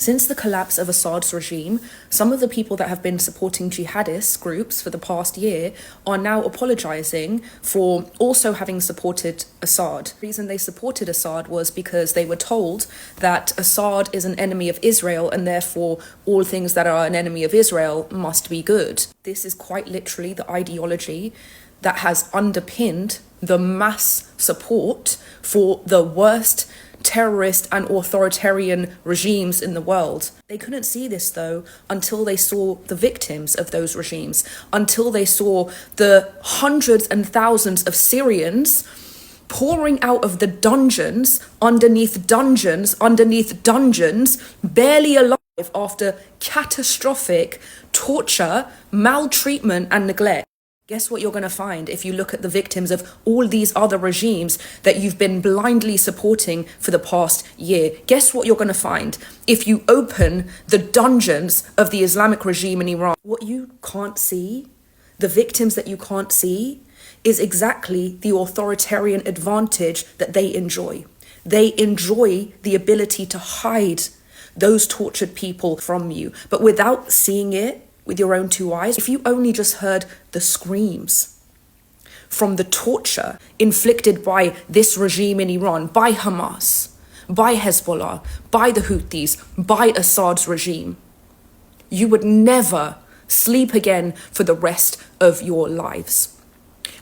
Since the collapse of Assad's regime, some of the people that have been supporting jihadist groups for the past year are now apologizing for also having supported Assad. The reason they supported Assad was because they were told that Assad is an enemy of Israel and therefore all things that are an enemy of Israel must be good. This is quite literally the ideology that has underpinned the mass support for the worst terrorist and authoritarian regimes in the world. They couldn't see this though until they saw the victims of those regimes, until they saw the hundreds and thousands of Syrians pouring out of the dungeons, barely alive after catastrophic torture, maltreatment and neglect. Guess what you're going to find if you look at the victims of all these other regimes that you've been blindly supporting for the past year? Guess what you're going to find if you open the dungeons of the Islamic regime in Iran? What you can't see, the victims that you can't see, is exactly the authoritarian advantage that they enjoy. They enjoy the ability to hide those tortured people from you, but without seeing it with your own two eyes. If you only just heard the screams from the torture inflicted by this regime in Iran, by Hamas, by Hezbollah, by the Houthis, by Assad's regime, you would never sleep again for the rest of your lives.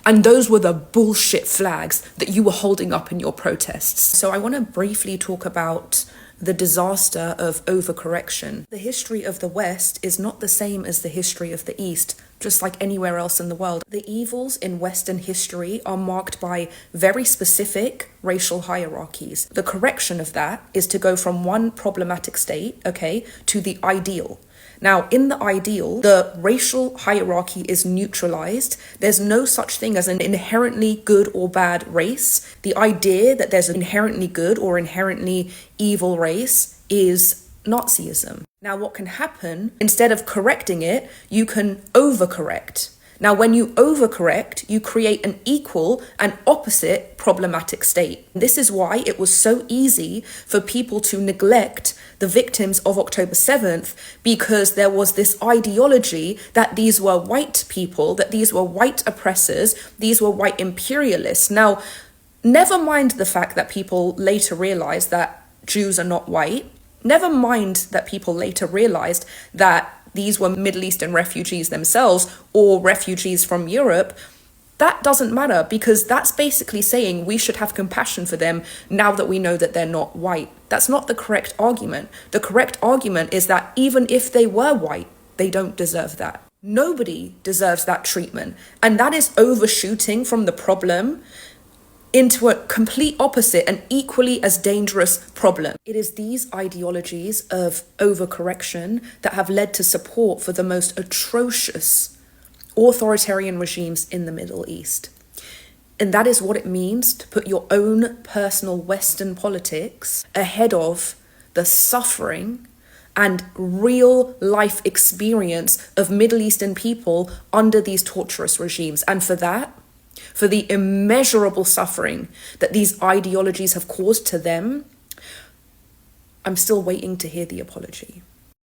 And those were the bullshit flags that you were holding up in your protests. So I want to briefly talk about the disaster of overcorrection. The history of the West is not the same as the history of the East, just like anywhere else in the world. The evils in Western history are marked by very specific racial hierarchies. The correction of that is to go from one problematic state, to the ideal. Now, in the ideal, the racial hierarchy is neutralized. There's no such thing as an inherently good or bad race. The idea that there's an inherently good or inherently evil race is Nazism. Now, what can happen, instead of correcting it, you can overcorrect. Now, when you overcorrect, you create an equal and opposite problematic state. This is why it was so easy for people to neglect the victims of October 7th, because there was this ideology that these were white people, that these were white oppressors, these were white imperialists. Now, never mind the fact that people later realized that Jews are not white. Never mind that people later realized that these were Middle Eastern refugees themselves or refugees from Europe. That doesn't matter, because that's basically saying we should have compassion for them now that we know that they're not white. That's not the correct argument. The correct argument is that even if they were white, they don't deserve that. Nobody deserves that treatment. And that is overshooting from the problem into a complete opposite and equally as dangerous problem. It is these ideologies of overcorrection that have led to support for the most atrocious authoritarian regimes in the Middle East. And that is what it means to put your own personal Western politics ahead of the suffering and real life experience of Middle Eastern people under these torturous regimes. And for that, for the immeasurable suffering that these ideologies have caused to them, I'm still waiting to hear the apology.